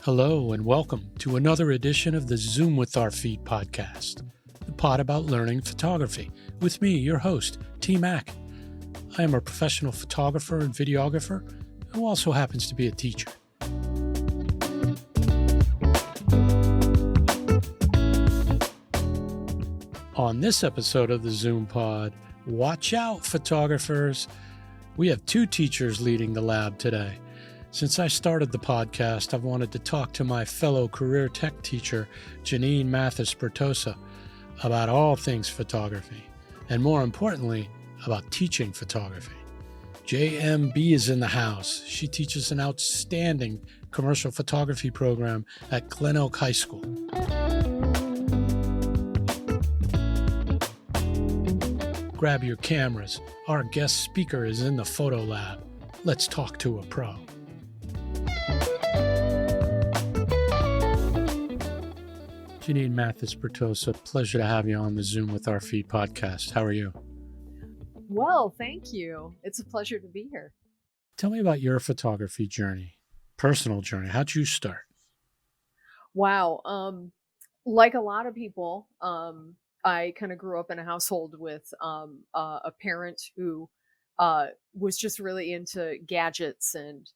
Hello and welcome to another edition of the Zoom with Our Feet podcast, the pod about learning photography, with me, your host, TMac. I am a professional photographer and videographer who also happens to be a teacher. On this episode of the Zoom pod, watch out, photographers. We have two teachers leading the lab today. Since I started the podcast, I've wanted to talk to my fellow career tech teacher, Jeannene Mathis-Bertosa, about all things photography, and more importantly, about teaching photography. JMB is in the house. She teaches an outstanding commercial photography program at GlenOak High School. Grab your cameras. Our guest speaker is in the photo lab. Let's talk to a pro. Jeannene Mathis-Bertosa, pleasure to have you on the Zoom with Our Feet podcast. How are you? Well, thank you. It's a pleasure to be here. Tell me about your photography journey, personal journey. How'd you start? Wow. Like a lot of people, I kind of grew up in a household with a parent who was just really into gadgets, and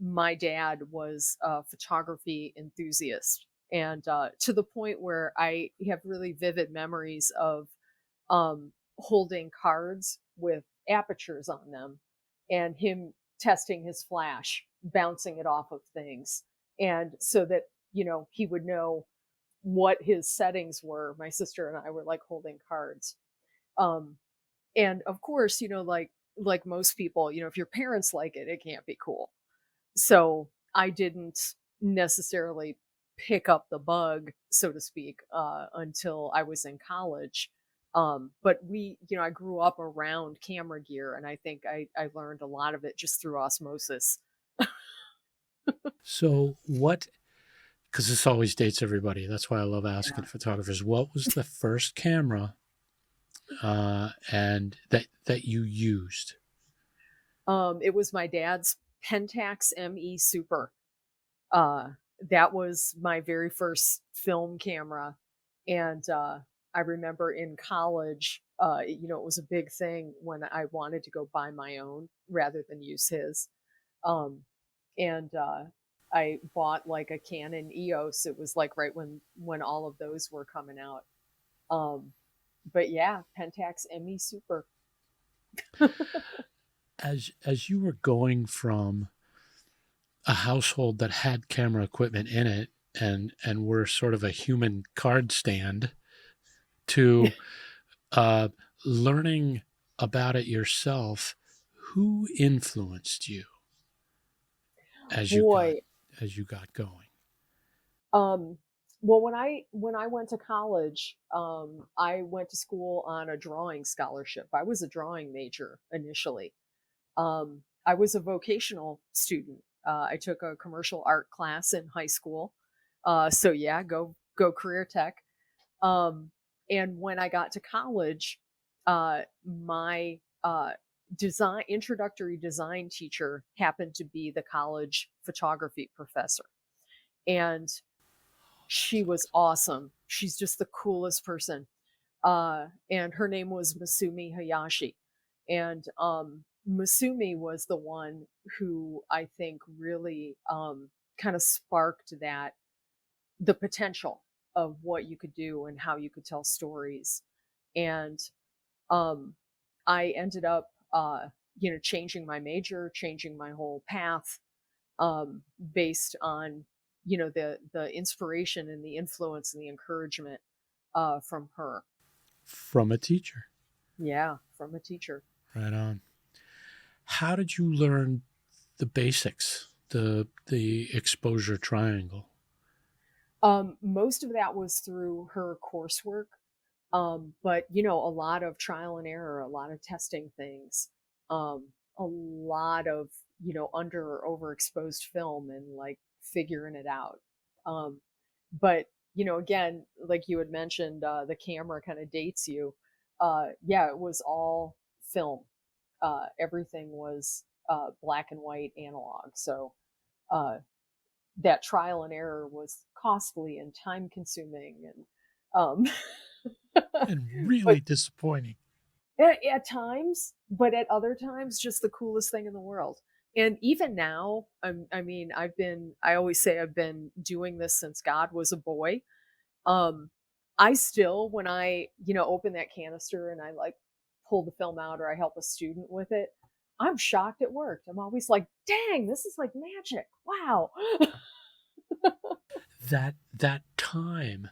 my dad was a photography enthusiast. And to the point where I have really vivid memories of holding cards with apertures on them and him testing his flash, bouncing it off of things. And so that, he would know what his settings were. My sister and I were like holding cards. And of course, like most people, if your parents like it, it can't be cool. So I didn't necessarily pick up the bug, so to speak, until I was in college. But I grew up around camera gear, and I think I learned a lot of it just through osmosis. So because this always dates everybody. That's why I love asking photographers, what was the first camera and that you used? It was my dad's Pentax ME Super. That was my very first film camera. And I remember in college, it was a big thing when I wanted to go buy my own rather than use his. And I bought like a Canon EOS. It was like right when all of those were coming out. But yeah, Pentax ME Super. As you were going from a household that had camera equipment in it and were sort of a human card stand to learning about it yourself, who influenced you as you got going? Well, when I went to college, I went to school on a drawing scholarship. I was a drawing major initially. I was a vocational student. I took a commercial art class in high school. So yeah, go career tech. And when I got to college, my introductory design teacher happened to be the college photography professor. And she was awesome. She's just the coolest person. And her name was Masumi Hayashi. And Masumi was the one who I think really kind of sparked the potential of what you could do and how you could tell stories. And I ended up, changing my major, changing my whole path based on, the inspiration and the influence and the encouragement from her. From a teacher. Yeah, from a teacher. Right on. How did you learn the basics, the exposure triangle? Most of that was through her coursework. But a lot of trial and error, a lot of testing things, a lot of, under or overexposed film and like figuring it out. But, again, like you had mentioned, the camera kind of dates you. Yeah, it was all film. Everything was black and white analog. So that trial and error was costly and time consuming, and um, And really but disappointing. at times, but at other times, just the coolest thing in the world. And even now, I mean, I always say I've been doing this since God was a boy. Um, I still, when I, open that canister and I like pull the film out or I help a student with it, I'm shocked it worked. I'm always like, dang, this is like magic. Wow. That time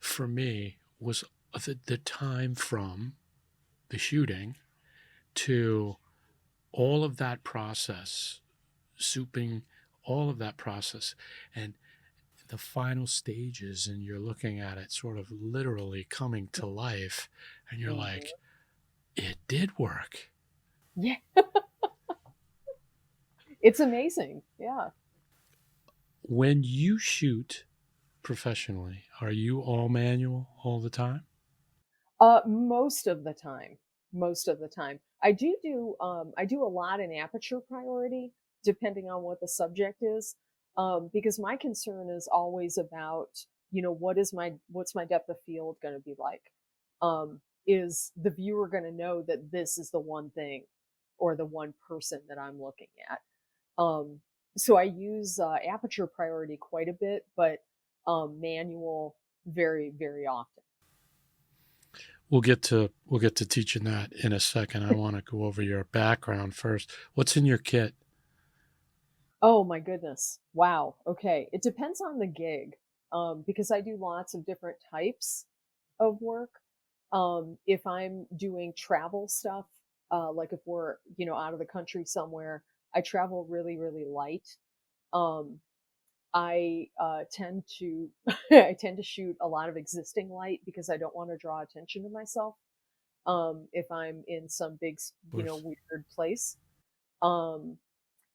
for me was the time from the shooting to all of that process, souping, all of that process, and the final stages, and you're looking at it sort of literally coming to life, and you're Mhm. like, it did work. Yeah. It's amazing. Yeah. When you shoot professionally, are you all manual all the time? Most of the time. Most of the time. I do a lot in aperture priority, depending on what the subject is. Because my concern is always about, what's my depth of field going to be like? Is the viewer going to know that this is the one thing or the one person that I'm looking at? Um, so I use aperture priority quite a bit, but manual very, very often. We'll get to teaching that in a second. I want to go over your background first. What's in your kit? Oh my goodness. Wow. Okay. It depends on the gig. Because I do lots of different types of work. If I'm doing travel stuff, like if we're, out of the country somewhere, I travel really, really light. Um, I tend to I tend to shoot a lot of existing light because I don't want to draw attention to myself. If I'm in some big, Of course. weird place. Um,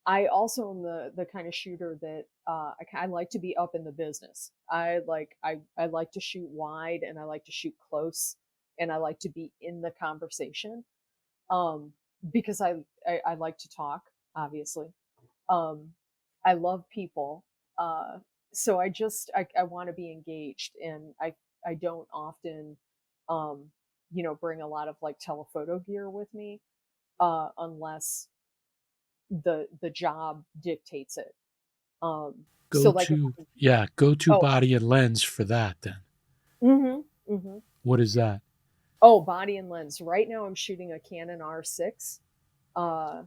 I also am the kind of shooter that I like to be up in the business. I like to shoot wide and I like to shoot close and I like to be in the conversation. Um, because I like to talk, obviously. Um, I love people. Uh, so I want to be engaged, and I don't often um, bring a lot of like telephoto gear with me unless the job dictates it. So Go like if to Yeah, go to oh body and lens for that then. mm-hmm, mm-hmm. What is that? Oh, body and lens. Right now I'm shooting a Canon R6. Uh,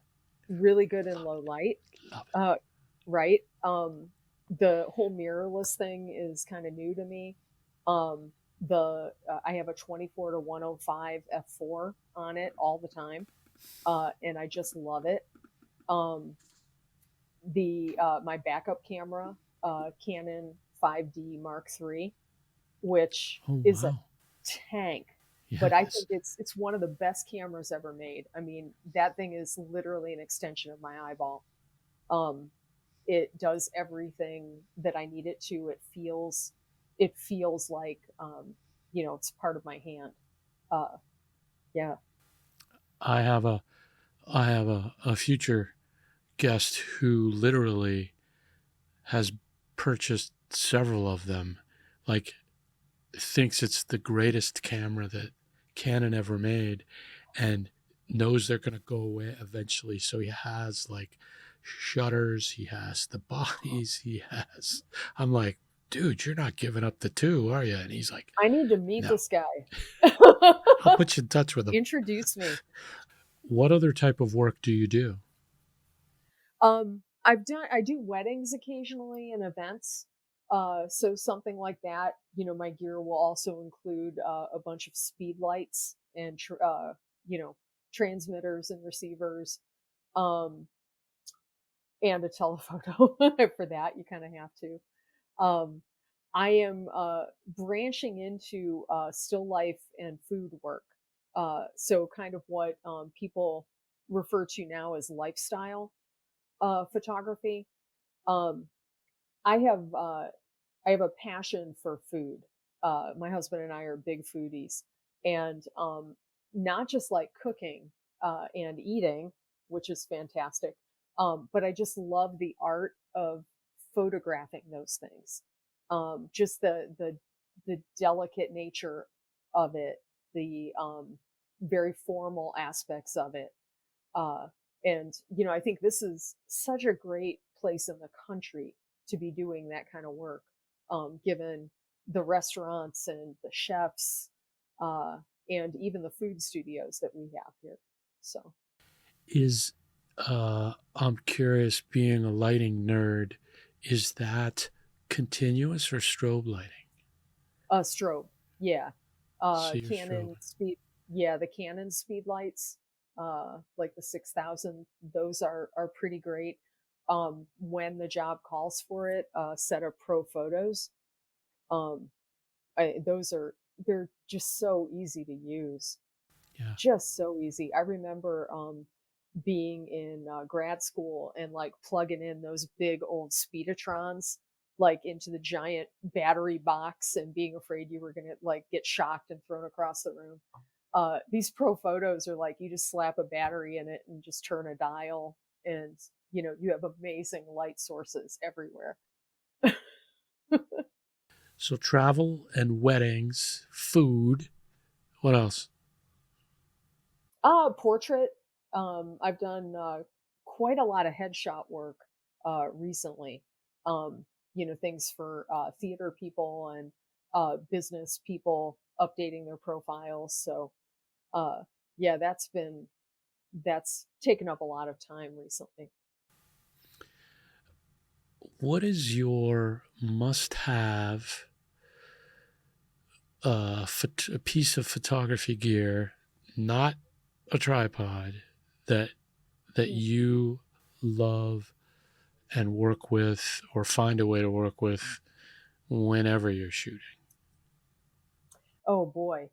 really good in low light. Love it. Uh, right. The whole mirrorless thing is kind of new to me. The I have a 24 to 105 f4 on it all the time, and I just love it. Um, the My backup camera, Canon 5D Mark III, which Oh is a wow. tank, but I Yes. think it's one of the best cameras ever made. I mean, that thing is literally an extension of my eyeball. Um, it does everything that I need it to. It feels like it's part of my hand. Uh, yeah. I have a future guest who literally has purchased several of them. Like, thinks it's the greatest camera that Canon ever made, and knows they're going to go away eventually. So he has like shutters, he has the bodies, he has. I'm like, dude, you're not giving up the two, are you? And he's like, I need to meet no. this guy. I'll put you in touch with him. Introduce me. What other type of work do you do? I do weddings occasionally and events. So something like that, my gear will also include a bunch of speed lights and you know, transmitters and receivers, um, and a telephoto. For that, you kind of have to. Um, I am branching into still life and food work. So kind of what people refer to now as lifestyle photography. Um, I have I have a passion for food. My husband and I are big foodies, and not just like cooking and eating, which is fantastic, but I just love the art of photographing those things. Just the delicate nature of it, the very formal aspects of it. Uh, and, I think this is such a great place in the country to be doing that kind of work, given the restaurants and the chefs, uh, and even the food studios that we have here. So, Is I'm curious, being a lighting nerd, is that continuous or strobe lighting? strobe, yeah. So you're Canon strobe. speed, yeah, the Canon speed lights, like the 6000, those are pretty great. When the job calls for it, set up pro photos. Um, those they're just so easy to use, Yeah. just so easy. I remember being in grad school and like plugging in those big old speedotrons like into the giant battery box and being afraid you were gonna like get shocked and thrown across the room. These pro photos are like you just slap a battery in it and just turn a dial, and you have amazing light sources everywhere. So travel and weddings, food. What else? Portrait. I've done quite a lot of headshot work recently. Things for theater people and business people updating their profiles. So, uh, yeah, that's taken up a lot of time recently. What is your must-have a piece of photography gear, not a tripod, that Mm. you love and work with or find a way to work with whenever you're shooting? Oh boy.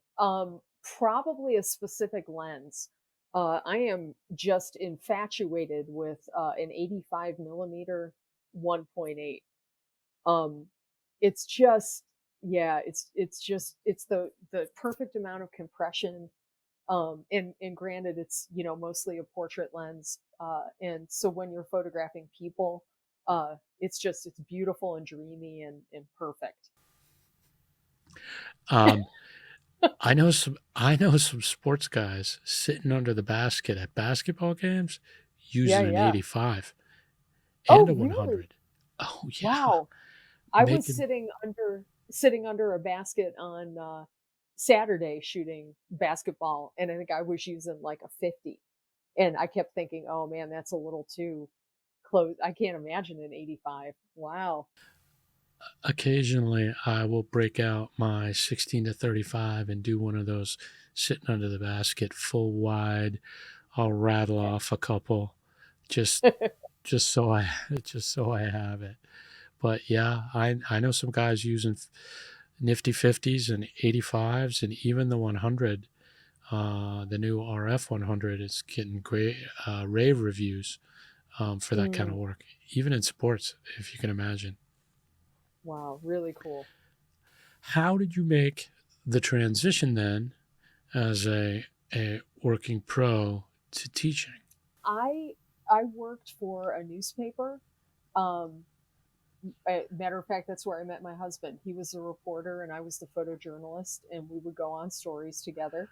Probably a specific lens. I am just infatuated with an 85 millimeter 1.8. Um, it's just, yeah, it's the perfect amount of compression. And granted, it's mostly a portrait lens. And so when you're photographing people, it's beautiful and dreamy and perfect. Um, I know some sports guys sitting under the basket at basketball games Yeah, using an yeah. 85 and Oh, a really? 100. Oh yeah, Wow. I was making sitting under a basket on Saturday shooting basketball, and I think I was using like a 50. And I kept thinking, "Oh man, that's a little too close. I can't imagine an 85." Wow. occasionally I will break out my 16 to 35 and do one of those sitting under the basket full wide. I'll rattle off a couple just just so I just so I have it. But yeah, I know some guys using nifty 50s and 85s and even the 100. The new RF 100 is getting great rave reviews for that kind of Mm, work, even in sports, if you can imagine. wow, really cool. How did you make the transition then as a working pro to teaching? I I worked for a newspaper. Um, Matter of fact, that's where I met my husband. He was a reporter and I was the photojournalist, and we would go on stories together.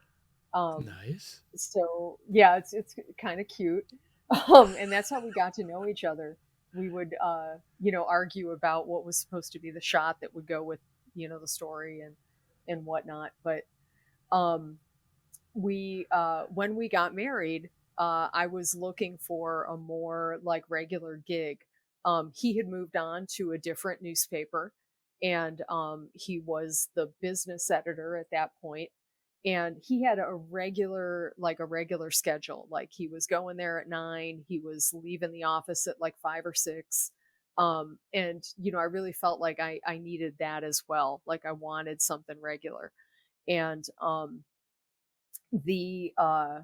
Um, Nice. so yeah, it's kind of cute. And that's how we got to know each other. We would argue about what was supposed to be the shot that would go with the story and whatnot. But um, we when we got married, I was looking for a more like regular gig. He had moved on to a different newspaper, and he was the business editor at that point. And he had a regular schedule. Like he was going there at 9, he was leaving the office at like 5 or 6. And I really felt like I needed that as well. Like I wanted something regular. And the uh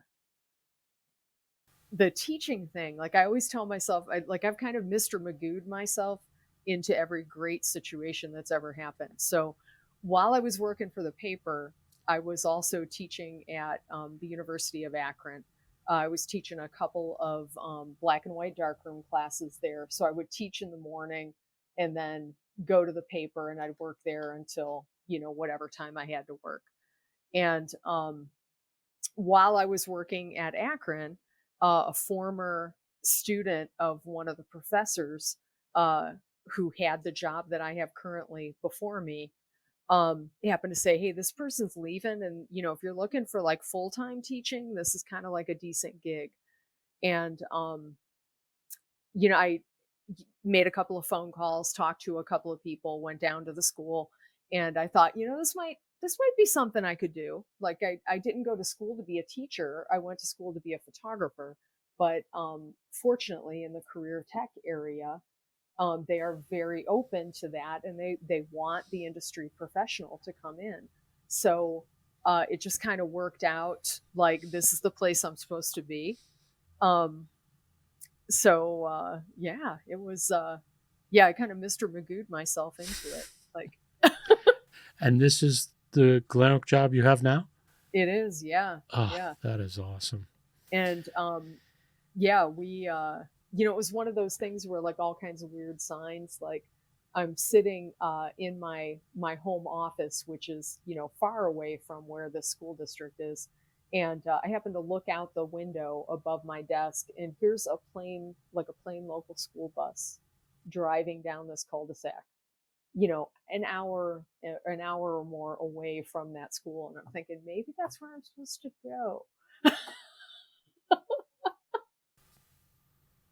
the teaching thing, like I always tell myself, I've kind of Mr. Magoo'd myself into every great situation that's ever happened. So while I was working for the paper, I was also teaching at the University of Akron. I was teaching a couple of black and white darkroom classes there. So I would teach in the morning, and then go to the paper, and I'd work there until, whatever time I had to work. And while I was working at Akron, a former student of one of the professors who had the job that I have currently before me happened to say, hey, this person's leaving. And, if you're looking for like full-time teaching, this is kind of like a decent gig. And, I made a couple of phone calls, talked to a couple of people, went down to the school, and I thought, this might be something I could do. Like I didn't go to school to be a teacher. I went to school to be a photographer. But fortunately, in the career tech area, they are very open to that, and they want the industry professional to come in. So it just kind of worked out like this is the place I'm supposed to be. Um, so yeah, it was yeah, I kind of Mr. Magoo'd myself into it. Like And this is the GlenOak job you have now? it is, yeah. Oh, Yeah. that is awesome. And yeah, we it was one of those things where like all kinds of weird signs, like I'm sitting in my home office, which is, far away from where the school district is. And I happen to look out the window above my desk, and here's a plain local school bus driving down this cul-de-sac, an hour or more away from that school. And I'm thinking, maybe that's where I'm supposed to go.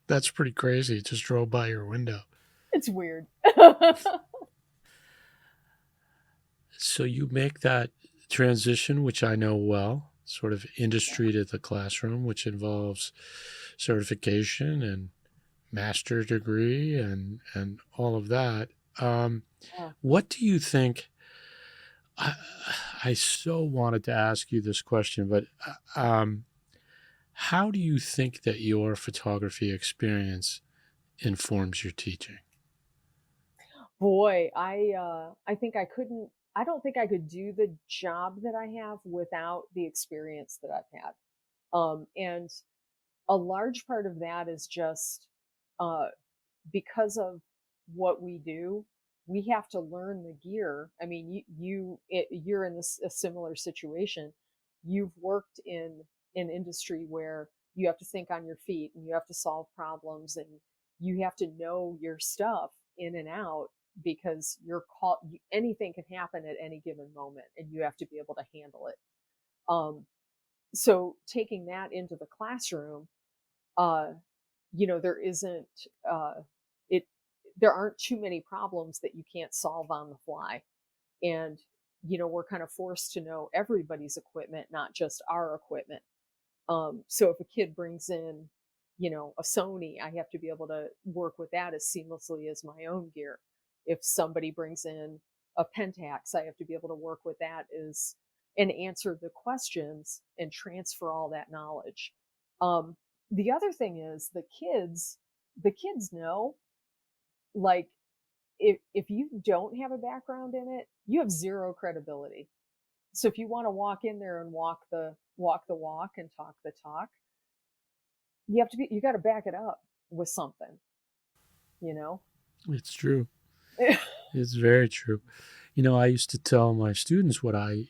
That's pretty crazy. It just drove by your window. It's weird. So you make that transition, which I know well, sort of industry to the classroom, which involves certification and master's degree and all of that. What do you think? I so wanted to ask you this question, but how do you think that your photography experience informs your teaching? Boy, I think I don't think I could do the job that I have without the experience that I've had. And a large part of that is just uh, because of what we do, we have to learn the gear. I mean, you're in a similar situation. You've worked in an industry where you have to think on your feet, and you have to solve problems, and you have to know your stuff in and out, because anything can happen at any given moment, and you have to be able to handle it. Um, so taking that into the classroom, uh, there isn't it there aren't too many problems that you can't solve on the fly. And we're kind of forced to know everybody's equipment, not just our equipment. So if a kid brings in a Sony, I have to be able to work with that as seamlessly as my own gear. If somebody brings in a Pentax, I have to be able to work with that and answer the questions and transfer all that knowledge. The other thing is the kids know, like, if you don't have a background in it, you have zero credibility. So if you want to walk in there and walk the walk and talk the talk, you got to back it up with something, you know? It's true. It's very true. I used to tell my students what I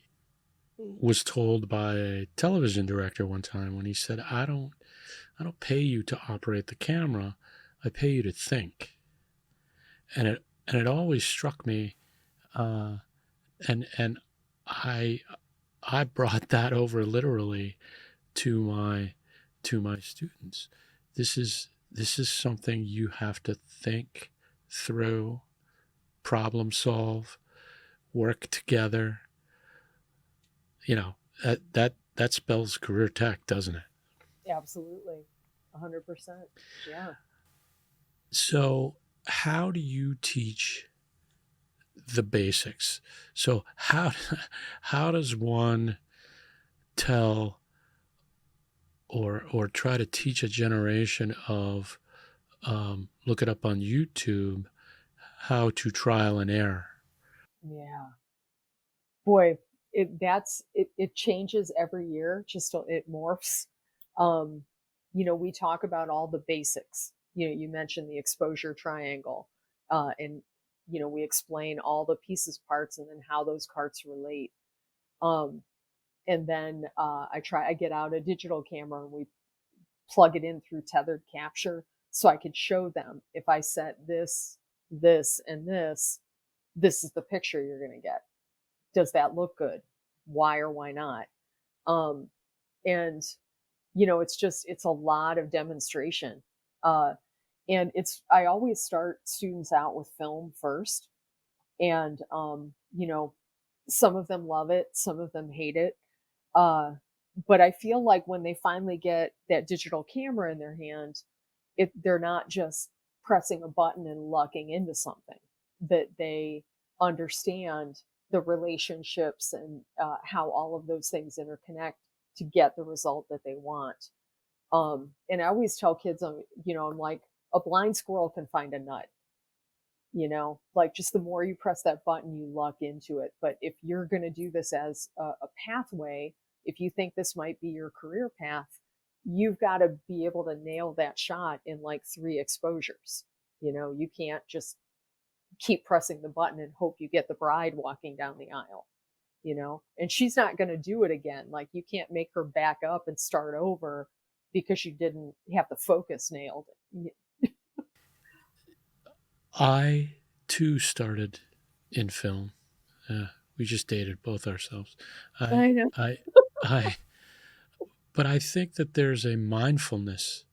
was told by a television director one time when he said, I don't pay you to operate the camera. I pay you to think. And it always struck me, and I brought that over literally to my students. This is something you have to think through, problem solve, work together. That spells career tech, doesn't it? Absolutely. 100%. Yeah. So how do you teach the basics? So how does one tell or try to teach a generation of look it up on YouTube, how to trial and error? Yeah. Boy, it changes every year. Just it morphs. Um, we talk about all the basics. You mentioned the exposure triangle, and we explain all the pieces, parts, and then how those parts relate. Um, and then I get out a digital camera and we plug it in through tethered capture so I could show them if I set this, and this is the picture you're going to get. Does that look good? Why or why not? And it's a lot of demonstration. And I always start students out with film first. And, some of them love it, some of them hate it. But I feel like when they finally get that digital camera in their hand, they're not just pressing a button and lucking into something, that they understand the relationships and how all of those things interconnect to get the result that they want. And I always tell kids, I'm like, a blind squirrel can find a nut. Like, just the more you press that button, you luck into it. But if you're going to do this as a pathway, if you think this might be your career path, you've got to be able to nail that shot in like 3 exposures. You can't just keep pressing the button and hope you get the bride walking down the aisle, and she's not going to do it again. Like, you can't make her back up and start over because you didn't have the focus nailed. I too started in film. We just dated both ourselves. I know. But I think that there's a mindfulness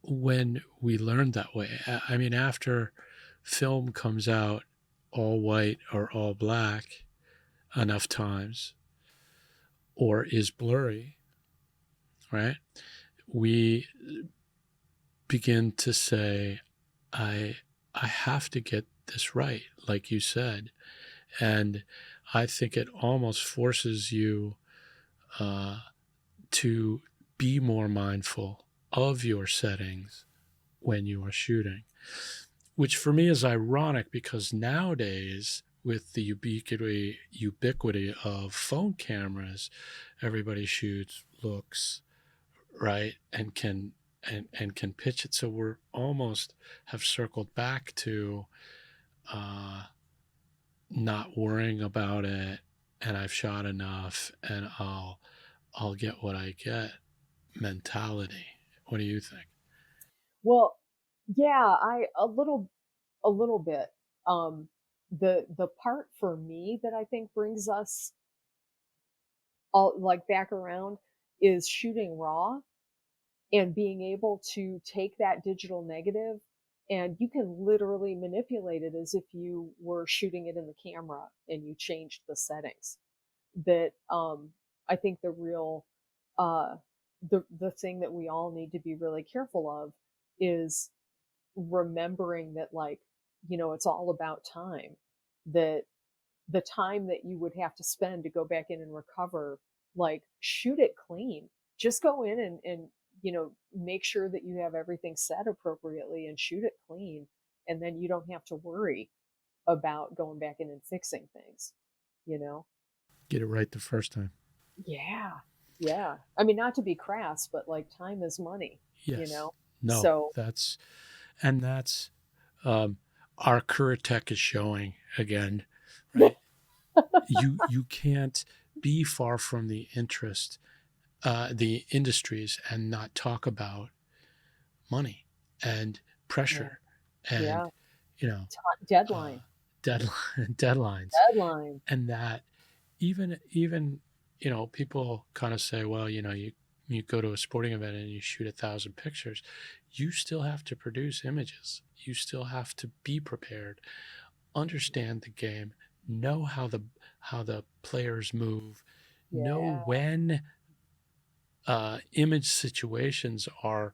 when we learn that way. I mean, after film comes out all white or all black enough times, or is blurry, right? We begin to say, I have to get this right, like you said. And I think it almost forces you to be more mindful of your settings when you are shooting, which for me is ironic because nowadays, with the ubiquity of phone cameras, everybody shoots looks, right, and can pitch it. So we're almost have circled back to not worrying about it, and I've shot enough, and I'll get what I get mentality. What do you think? Well, yeah, a little bit. The part for me that I think brings us all like back around is shooting raw and being able to take that digital negative, and you can literally manipulate it as if you were shooting it in the camera and you changed the settings. That I think the real the thing that we all need to be really careful of is remembering that, like, it's all about time. That the time that you would have to spend to go back in and recover, like, shoot it clean. Just go in and make sure that you have everything set appropriately and shoot it clean. And then you don't have to worry about going back in and fixing things, Get it right the first time. Yeah. Yeah. I mean, not to be crass, but like, time is money, Yes. No, So, that's our career tech is showing again, right? you can't be far from the industries and not talk about money and pressure and deadline. deadlines, and that even people kind of say, well, you go to a sporting event and you shoot 1,000 pictures, you still have to produce images, you still have to be prepared, understand the game, know how the players move, know when image situations are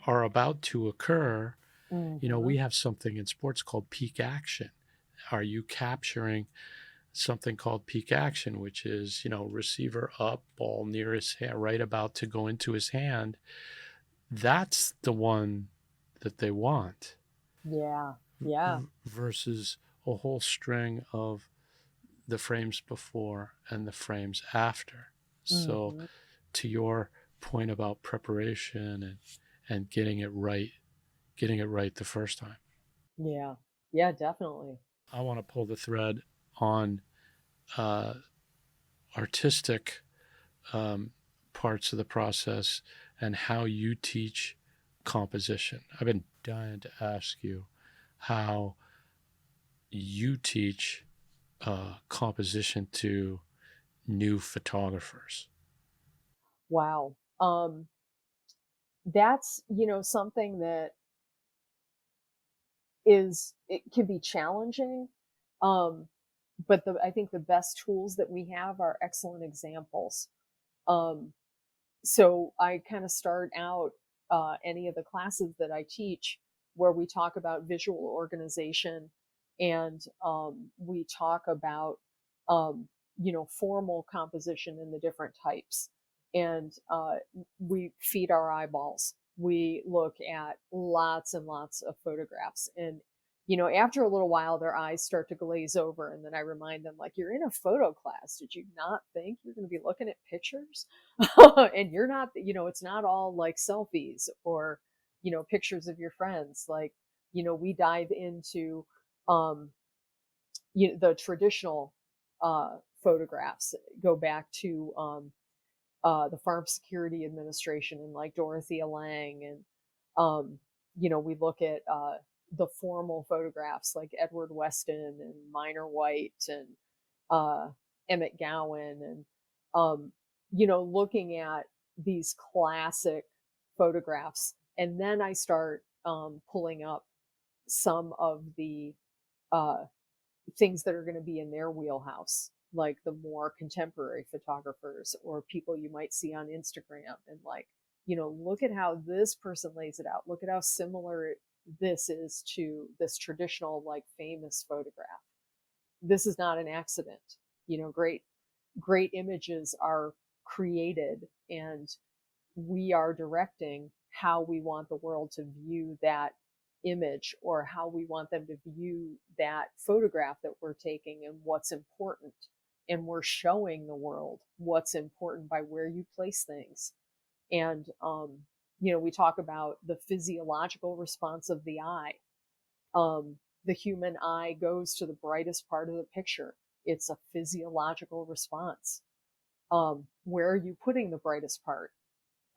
about to occur. We have something in sports called peak action. Are you capturing something called peak action, which is, receiver up, ball near his hand, right about to go into his hand? That's the one that they want. Yeah. Versus a whole string of the frames before and the frames after. So to your point about preparation and getting it right getting it right the first time. Yeah. Yeah, definitely. I want to pull the thread on uh, artistic um, parts of the process and how you teach composition. I've been dying to ask you how you teach composition to new photographers. Wow. That's, something that it can be challenging. Um, but I think the best tools that we have are excellent examples. Um, so I kind of start out any of the classes that I teach where we talk about visual organization, and we talk about formal composition in the different types, and we feed our eyeballs. We look at lots and lots of photographs, and after a little while their eyes start to glaze over, and then I remind them, like, you're in a photo class. Did you not think you're going to be looking at pictures? And you're not, it's not all like selfies or pictures of your friends. Like, we dive into um the traditional photographs, go back to the Farm Security Administration and like Dorothea Lange, and we look at the formal photographs like Edward Weston and Minor White and uh, Emmett Gowan, and looking at these classic photographs, and then I start pulling up some of the uh, things that are going to be in their wheelhouse, like the more contemporary photographers or people you might see on Instagram, and like, look at how this person lays it out. Look at how similar this is to this traditional, like, famous photograph. This is not an accident. Great images are created, and we are directing how we want the world to view that image, or how we want them to view that photograph that we're taking, and what's important. And we're showing the world what's important by where you place things. And we talk about the physiological response of the eye. The human eye goes to the brightest part of the picture. It's a physiological response. Where are you putting the brightest part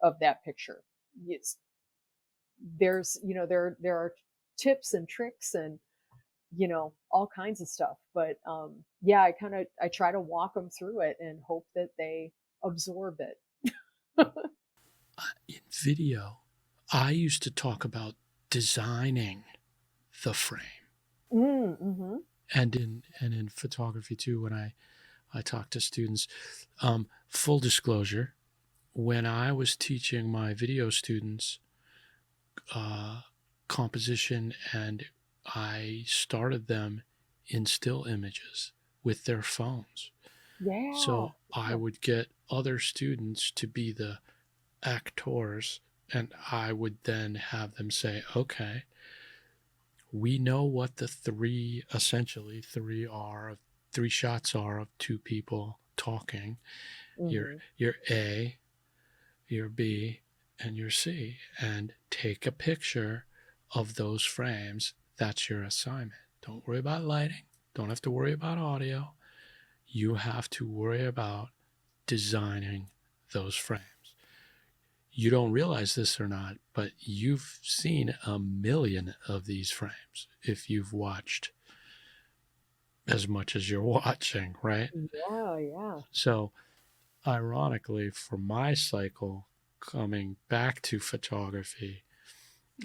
of that picture? It's, there's, there are tips and tricks and, all kinds of stuff. But yeah, I try to walk them through it and hope that they absorb it. In video, I used to talk about designing the frame. Mm-hmm. And in photography too, when I talk to students. Full disclosure, when I was teaching my video students composition, and I started them in still images with their phones. Yeah. So I would get other students to be the actors, and I would then have them say, okay, we know what the three shots are of two people talking. Mm-hmm. Your A, your B, and your C, and take a picture of those frames. That's your assignment. Don't worry about lighting. Don't have to worry about audio. You have to worry about designing those frames. You don't realize this or not, but you've seen a million of these frames if you've watched as much as you're watching, right? Yeah, yeah. So, ironically, for my cycle coming back to photography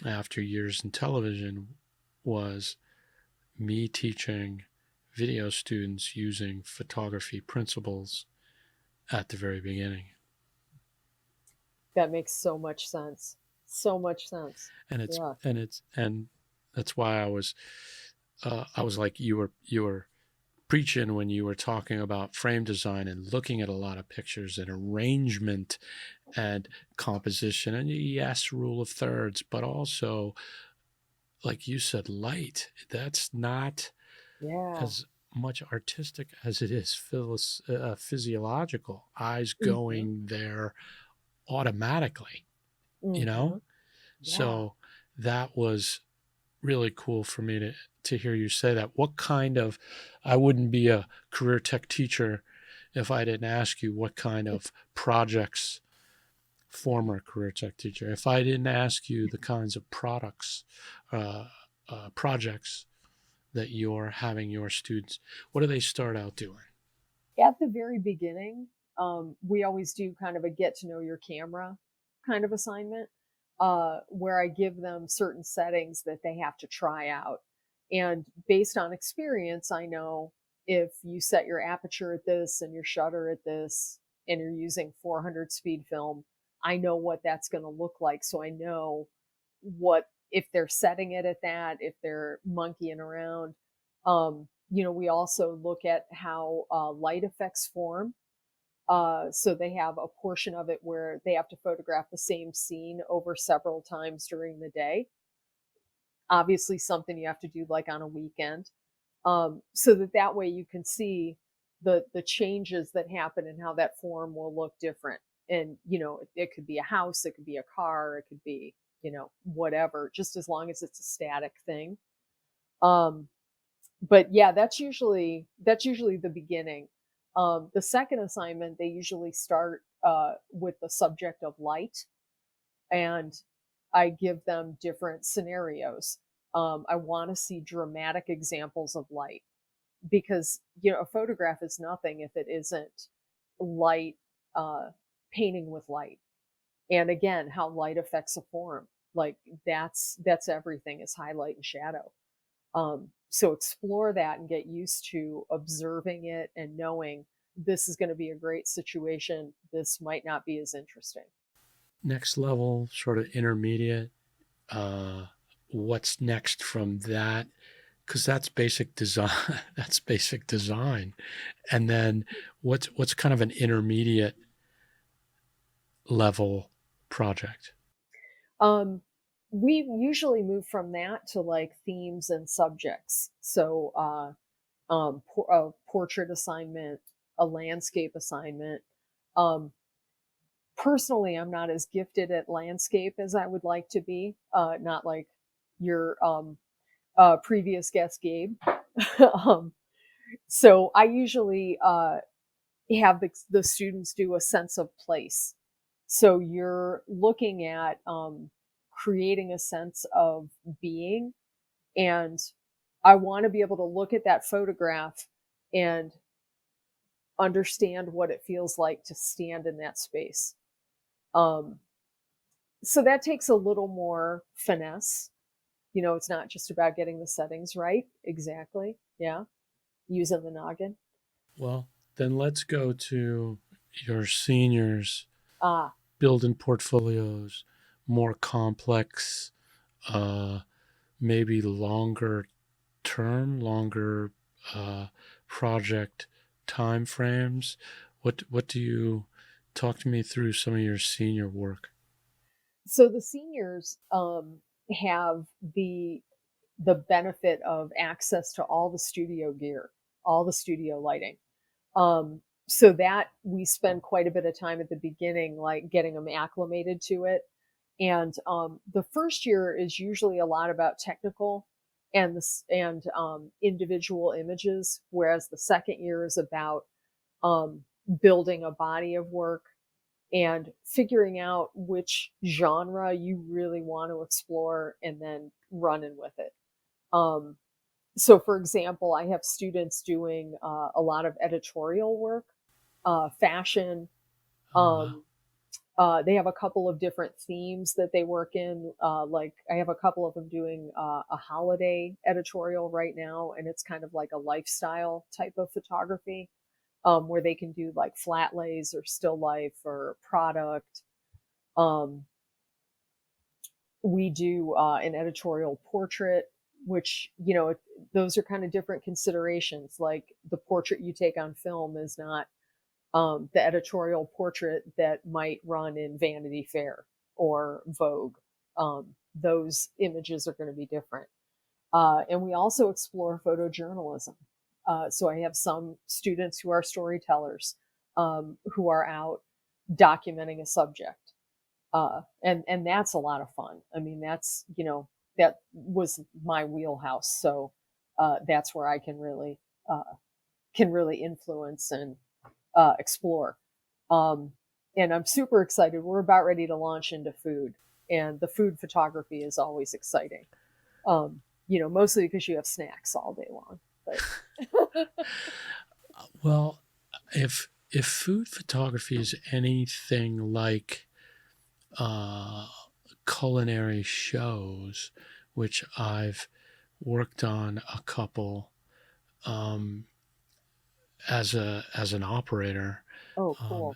after years in television was me teaching video students using photography principles at the very beginning. That makes so much sense. So much sense. And it's Yeah. and that's why I was like you were preaching when you were talking about frame design and looking at a lot of pictures and arrangement and composition, and yes, rule of thirds, but also, like you said, light. That's not as much artistic as it is physiological. Eyes going there automatically, Mm-hmm. you know? Yeah. So that was really cool for me to hear you say that. I wouldn't be a career tech teacher if I didn't ask you what kind of projects, former career tech teacher, if I didn't ask you the kinds of uh, projects that you're having your students, what do they start out doing? At the very beginning, we always do kind of a get to know your camera kind of assignment, where I give them certain settings that they have to try out. And based on experience, I know if you set your aperture at this and your shutter at this, and you're using 400 speed film, I know what that's going to look like. So I know what, if they're setting it at that, if they're monkeying around. We also look at how light effects form. So they have a portion of it where they have to photograph the same scene over several times during the day. Obviously, something you have to do like on a weekend, so that way you can see the changes that happen and how that form will look different. And it could be a house, it could be a car, it could be whatever, just as long as it's a static thing. But yeah, that's usually the beginning. The second assignment, they usually start with the subject of light, and I give them different scenarios. I want to see dramatic examples of light, because a photograph is nothing if it isn't light, painting with light. And again, how light affects a form, like that's everything, is highlight and shadow. So explore that and get used to observing it and knowing this is going to be a great situation. This might not be as interesting. Next level, sort of intermediate. What's next from that? Because that's basic design. That's basic design. And then what's kind of an intermediate level project? We usually move from that to like themes and subjects. So a portrait assignment, a landscape assignment. Personally, I'm not as gifted at landscape as I would like to be. Not like your previous guest, Gabe. So I usually have the students do a sense of place. So you're looking at creating a sense of being. And I want to be able to look at that photograph and understand what it feels like to stand in that space. So that takes a little more finesse. It's not just about getting the settings right. Exactly. Yeah. Using the noggin. Well, then let's go to your seniors Ah, building portfolios, more complex, maybe longer longer project time frames. What do you talk to me through some of your senior work? so the seniors have the benefit of access to all the studio gear, all the studio lighting. So that we spend quite a bit of time at the beginning, like getting them acclimated to it. And the first year is usually a lot about technical and individual images, whereas the second year is about building a body of work and figuring out which genre you really want to explore and then running with it. So, for example, I have students doing a lot of editorial work, fashion. Oh, wow. They have a couple of different themes that they work in. Like I have a couple of them doing a holiday editorial right now, and it's kind of like a lifestyle type of photography, where they can do like flat lays or still life or product. Um, we do an editorial portrait, which, those are kind of different considerations. Like the portrait you take on film is not the editorial portrait that might run in Vanity Fair or Vogue. Those images are going to be different. And we also explore photojournalism. So I have some students who are storytellers, who are out documenting a subject. And that's a lot of fun. I mean, that's, that was my wheelhouse. So that's where I uh, can really influence and explore. Um, and I'm super excited. We're about ready to launch into food, and the food photography is always exciting. Mostly because you have snacks all day long. But Well, if food photography is anything like uh, culinary shows, which I've worked on a couple um, as an operator, oh, um, cool.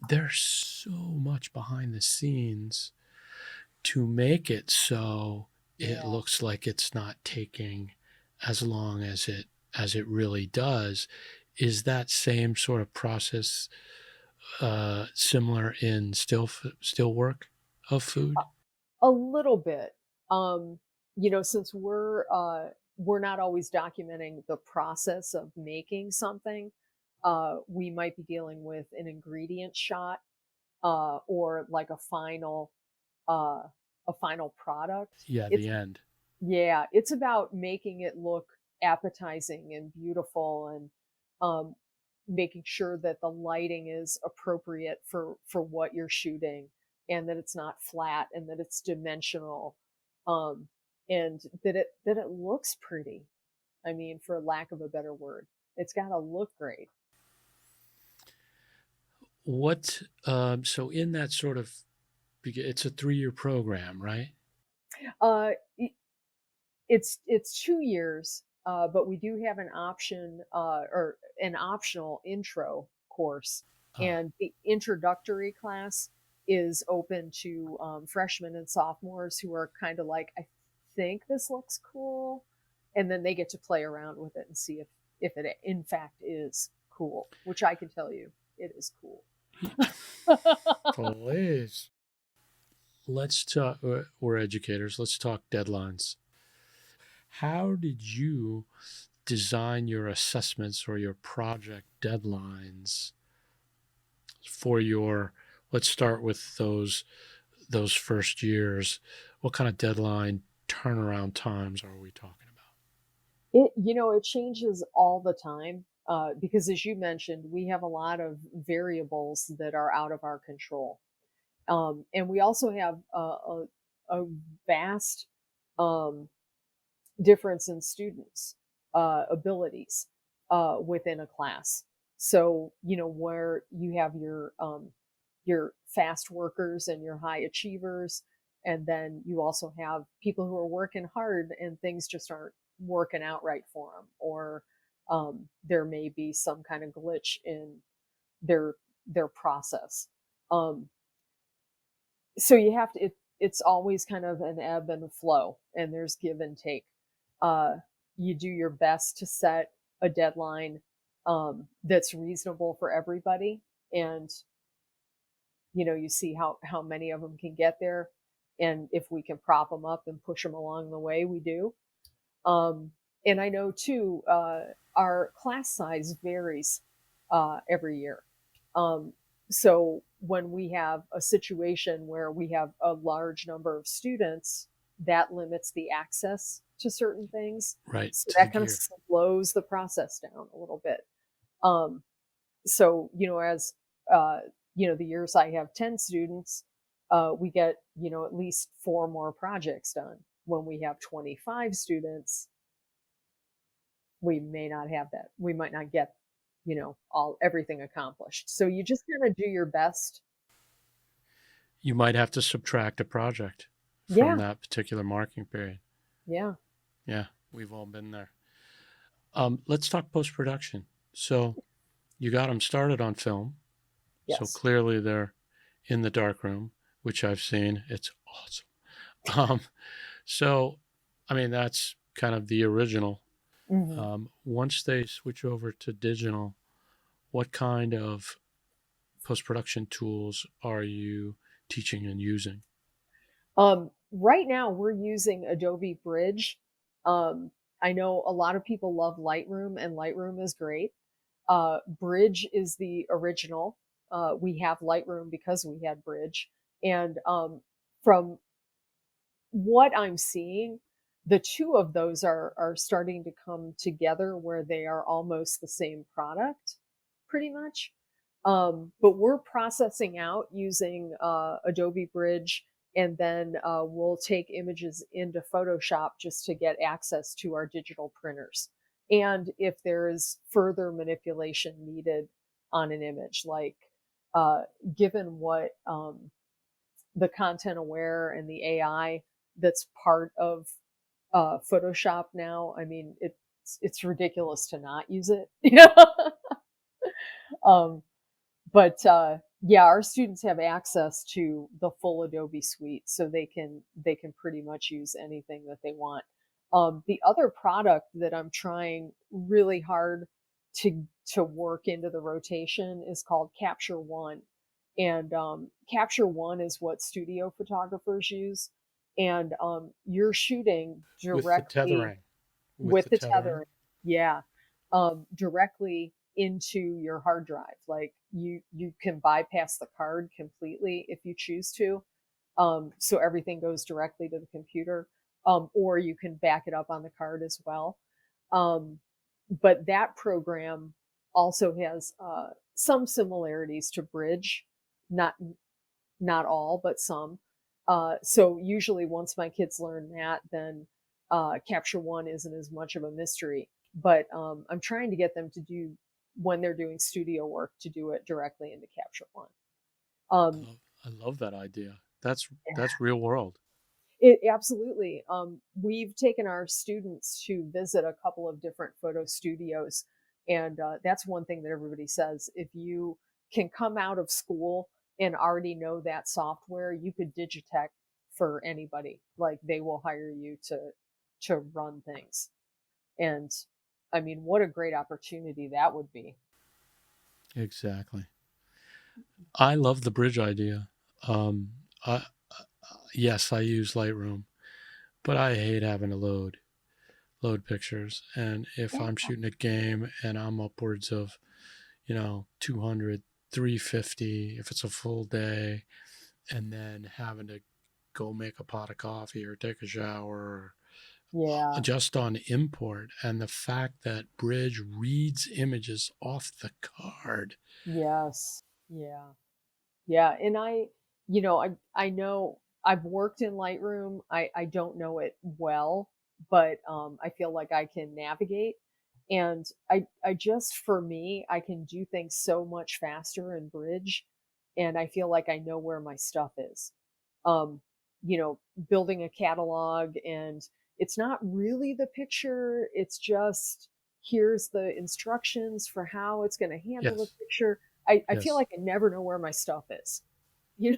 there's so much behind the scenes to make it so it Yeah. looks like it's not taking as long as it really does. Is that same sort of process similar in still work of A food? a little bit. Um, since we're not always documenting the process of making something, we might be dealing with an ingredient shot, or like uh, a final product. Yeah, It's the end. Yeah, it's about making it look appetizing and beautiful, and um, making sure that the lighting is appropriate for what you're shooting, and that it's not flat, and that it's dimensional, um, and that it looks pretty. I mean, for lack of a better word, it's got to look great. What so in that sort of it's a 3-year program, right? Uh, it's 2 years, but we do have an option, or an optional intro course, Uh, and the introductory class is open to freshmen and sophomores who are kind of like, I think this looks cool, and then they get to play around with it and see if it in fact is cool, which I can tell you it is cool. Please. Let's talk. We're educators. Let's talk deadlines. How did you design your assessments or your project deadlines for your? Let's start with those first years. What kind of deadline turnaround times are we talking about? It changes all the time, because, as you mentioned, we have a lot of variables that are out of our control. And we also have a vast um, difference in students' abilities within a class. So, where you have your fast workers and your high achievers, and then you also have people who are working hard and things just aren't working out right for them, or there may be some kind of glitch in their their process. Um, so you have to it's always kind of an ebb and a flow, and there's give and take. uh you do your best to set a deadline that's reasonable for everybody, and you see how many of them can get there, and if we can prop them up and push them along the way, we do. And I know too, our class size varies every year. Um, so when we have a situation where we have a large number of students, that limits the access to certain things. Right So to the that kind of gear. slows the process down a little bit. Um, so, as uh, the years I have 10 students, we get, at least 4 more projects done. When we have 25 students, we may not have that. We might not get, all everything accomplished. So you just kind of do your best. You might have to subtract a project from Yeah, that particular marking period. yeah, Yeah, we've all been there. Let's talk post production. So you got them started on film. So yes. clearly they're in the darkroom, which I've seen. It's awesome. Um, so, I mean, that's kind of the original. Hmm. Once they switch over to digital, what kind of post production tools are you teaching and using? Right now we're using Adobe Bridge. I know a lot of people love Lightroom, and Lightroom is great. Bridge is the original. We have Lightroom because we had Bridge, And from what I'm seeing, the two of those are starting to come together where they are almost the same product, pretty much. But we're processing out using Adobe Bridge, and then we'll take images into Photoshop just to get access to our digital printers. And if there is further manipulation needed on an image, like given what the content aware and the AI that's part of Photoshop now, I mean, it's ridiculous to not use it. um, but yeah, our students have access to the full Adobe suite, so they can pretty much use anything that they want. The other product that I'm trying really hard to work into the rotation is called Capture One, and Capture One is what studio photographers use, and you're shooting With the directly tethering. With with the the tethering. tethering, yeah, directly into your hard drive. Like you can bypass the card completely if you choose to. So everything goes directly to the computer. Or you can back it up on the card as well. Um, but that program also has some similarities to Bridge, not not all, but some. So usually once my kids learn that, then Capture One isn't as much of a mystery. But I'm trying to get them to do, when they're doing studio work, to do it directly into Capture One. Um, I love that idea. That's yeah, that's real world. it absolutely. We've taken our students to visit a couple of different photo studios, and that's one thing that everybody says. If you can come out of school and already know that software, you could digitech for anybody. Like they will hire you to run things. And I mean, what a great opportunity that would be. Exactly. I love the bridge idea. Um, I, yes, I use Lightroom, but I hate having to load pictures. And if Yeah. I'm shooting a game and I'm upwards of 200, 350, if it's a full day, and then having to go make a pot of coffee or take a shower, Yeah. just on import, and the fact that Bridge reads images off the card. Yes. Yeah. Yeah, and I know I've worked in Lightroom. I don't know it well, but I feel like I can navigate. And I just, for me, I can do things so much faster in Bridge, and I feel like I know where my stuff is. Um, Building a catalog, and it's not really the picture, it's just here's the instructions for how it's going to handle the Yes, picture. I feel yes, like I never know where my stuff is.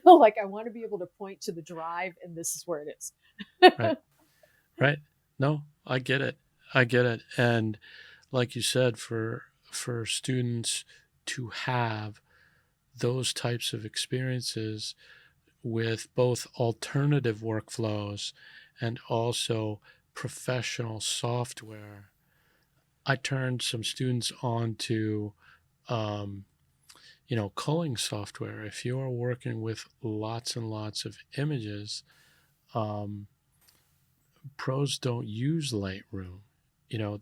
Like I want to be able to point to the drive and this is where it is. right, right. No, I get it. I get it. And like you said, for students to have those types of experiences with both alternative workflows and also professional software. I turned some students on to, um, culling software. If you are working with lots and lots of images, um, pros don't use Lightroom.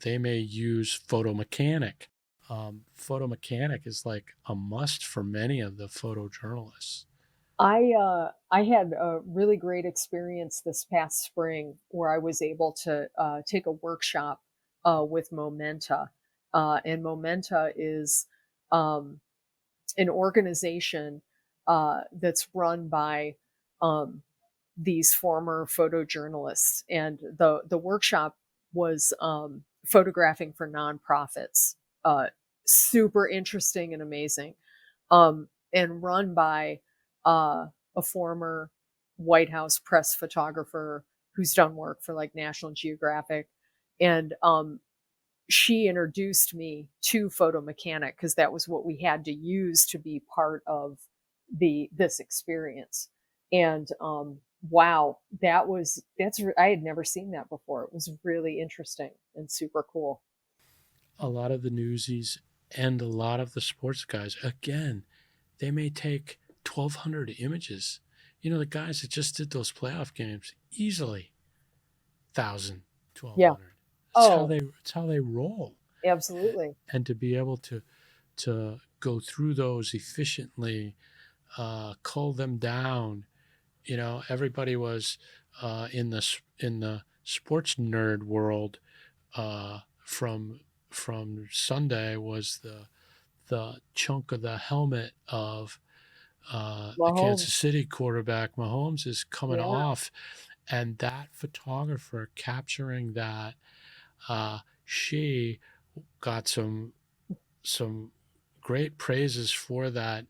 They may use Photo Mechanic. Photo Mechanic is like a must for many of the photojournalists. I had a really great experience this past spring where I was able to take a workshop with Momenta, and Momenta is um, an organization that's run by um, these former photojournalists, and the workshop was photographing for nonprofits. Super interesting and amazing, and run by a former White House press photographer who's done work for like National Geographic, and she introduced me to Photo Mechanic because that was what we had to use to be part of this experience. And wow, I had never seen that before. It was really interesting and super cool. A lot of the newsies and a lot of the sports guys, again, they may take 1,200 images, the guys that just did those playoff games easily 1,000, Yeah. 1,200. Oh, It's how they roll. absolutely. And to be able to go through those efficiently, cull them down. Everybody was in the sports nerd world. From Sunday was the chunk of the helmet of the Kansas Mahomes. City quarterback Mahomes is coming Yeah. off, and that photographer capturing that, she got some great praises for that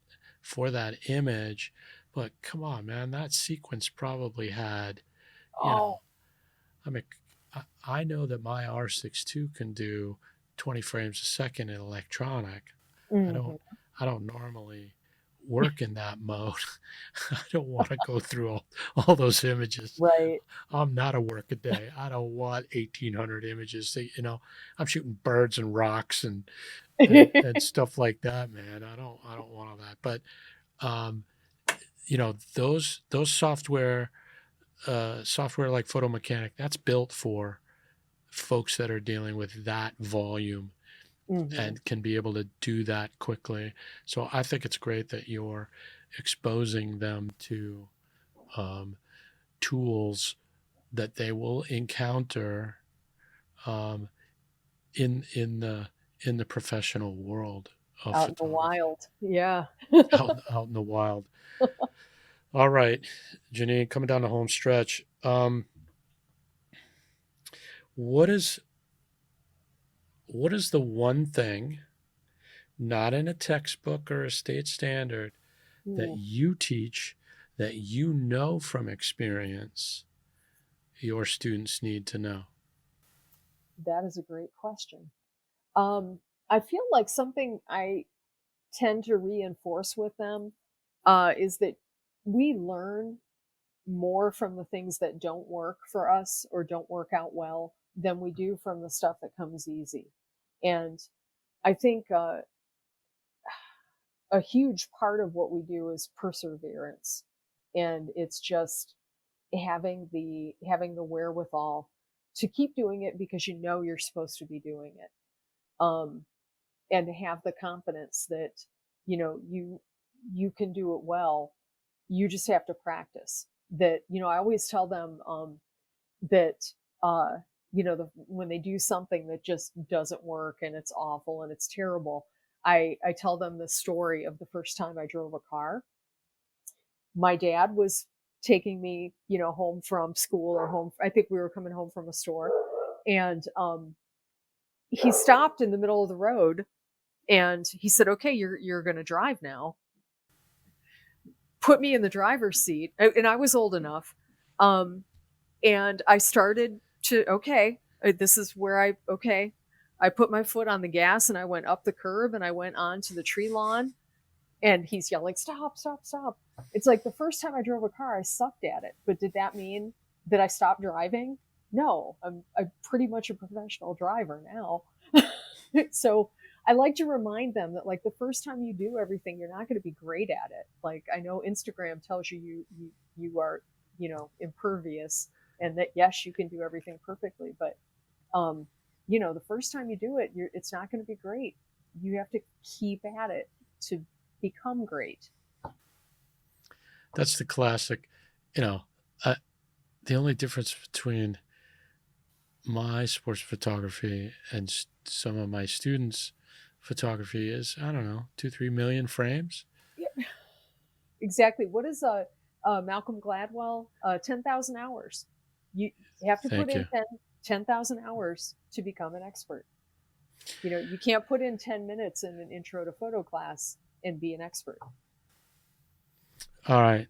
image. But come on, man, that sequence probably had, you Oh. know, I mean, I know that my R6 II can do 20 frames a second in electronic. I don't Mhm. I don't normally work in that mode. I don't want to go through all those images. Right. I'm not a workaday. I don't want 1,800 images. I'm shooting birds and rocks and stuff like that, man. I don't want all that. But um, those software like Photo Mechanic, that's built for folks that are dealing with that volume Mhm. and can be able to do that quickly. So I think it's great that you're exposing them to um, tools that they will encounter um, in the professional world of Out in the photography, wild. Yeah. out in the wild. All right, Jeannene, coming down the home stretch. What is what is the one thing, not in a textbook or a state standard, that Mm, you teach that from experience your students need to know? that is a great question. Um, I feel like something I tend to reinforce with them is that we learn more from the things that don't work for us or don't work out well than we do from the stuff that comes easy. And I think a huge part of what we do is perseverance. And it's just having the wherewithal to keep doing it because you know you're supposed to be doing it. Um, and to have the confidence that you can do it well. You just have to practice. That I always tell them that uh, when they do something that just doesn't work and it's awful and it's terrible, I tell them the story of the first time I drove a car. My dad was taking me, home from school or home. I think we were coming home from a store, and he stopped in the middle of the road and he said, "Okay, you're going to drive now." Put me in the driver's seat, and I was old enough, um, and I started to okay. This is where okay. I put my foot on the gas and I went up the curb and I went onto the tree lawn, and he's yelling, "Stop, stop, stop." It's like the first time I drove a car, I sucked at it. But did that mean that I stopped driving? No, I'm pretty much a professional driver now. So I like to remind them that like the first time you do everything, you're not going to be great at it. Like I know Instagram tells you are impervious, and that yes, you can do everything perfectly, but um, the first time you do it, it's not going to be great. You have to keep at it to become great. That's the classic. You know, uh, the only difference between my sports photography and some of my students' photography is, I don't know, 2-3 million frames. Yeah, exactly. What is Malcolm Gladwell? 10,000 hours. You have to put Thank in you. 10,000 hours to become an expert. You can't put in 10 minutes in an intro to photo class and be an expert. All right,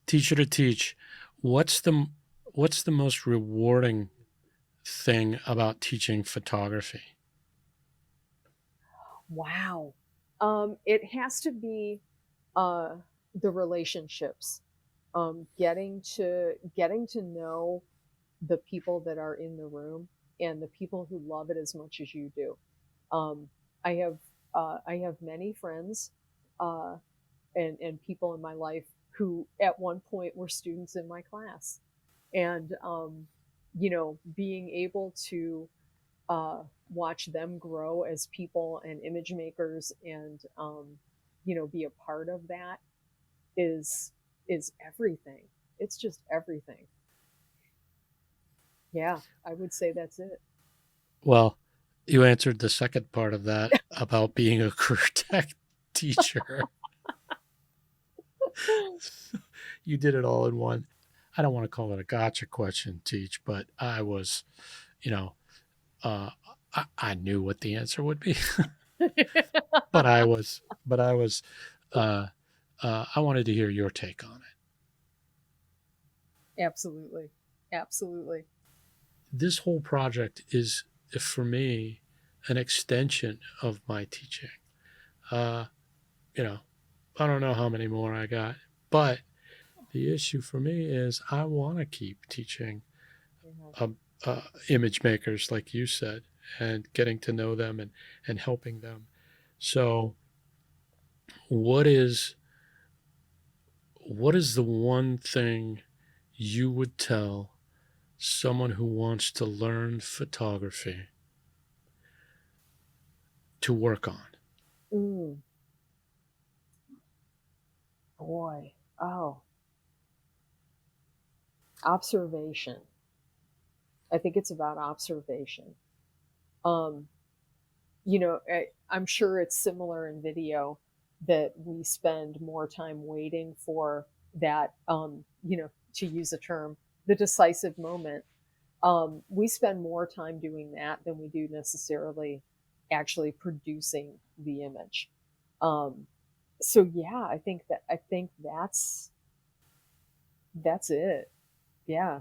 teacher to teach. What's the what's the most rewarding thing about teaching photography? Wow. It has to be uh, the relationships. Getting to know the people that are in the room and the people who love it as much as you do. Um, I have many friends uh, and people in my life who at one point were students in my class. And, being able to watch them grow as people and image makers and, be a part of that is everything. It's just everything. Yeah, I would say that's it. Well, you answered the second part of that about being a career tech teacher. You did it all in one. I don't want to call it a gotcha question, Teach, but I was, I knew what the answer would be, but I wanted to hear your take on it. Absolutely. Absolutely. This whole project is, for me, an extension of my teaching. I don't know how many more I got, but the issue for me is I want to keep teaching image makers, like you said, and getting to know them and helping them. So what is the one thing you would tell someone who wants to learn photography to work on? Boy. Oh. Observation. I think it's about observation. I'm sure it's similar in video that we spend more time waiting for that, to use a term, the decisive moment. We spend more time doing that than we do necessarily actually producing the image. So yeah, I think that's it. Yeah.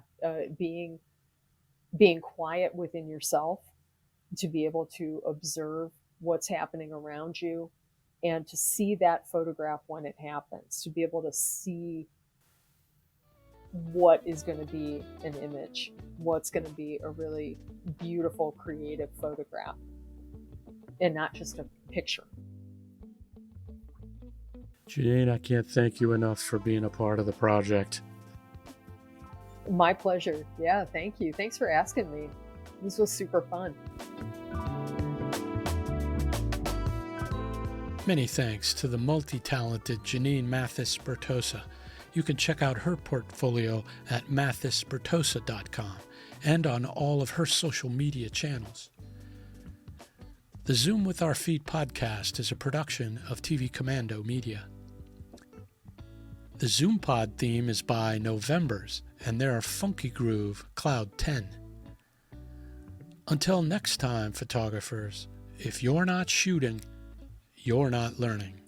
Being quiet within yourself to be able to observe what's happening around you and to see that photograph when it happens, to be able to see what is going to be an image, what's going to be a really beautiful, creative photograph, and not just a picture. Jeannene, I can't thank you enough for being a part of the project. My pleasure. Yeah, thank you. Thanks for asking me. This was super fun. Many thanks to the multi-talented Jeannene Mathis-Bertosa. You can check out her portfolio at mathisbertosa.com and on all of her social media channels. The Zoom with Our Feet podcast is a production of TV Commando Media. The Zoom Pod theme is by Novembers, and they're a funky groove Cloud 10. Until next time, photographers, if you're not shooting, you're not learning.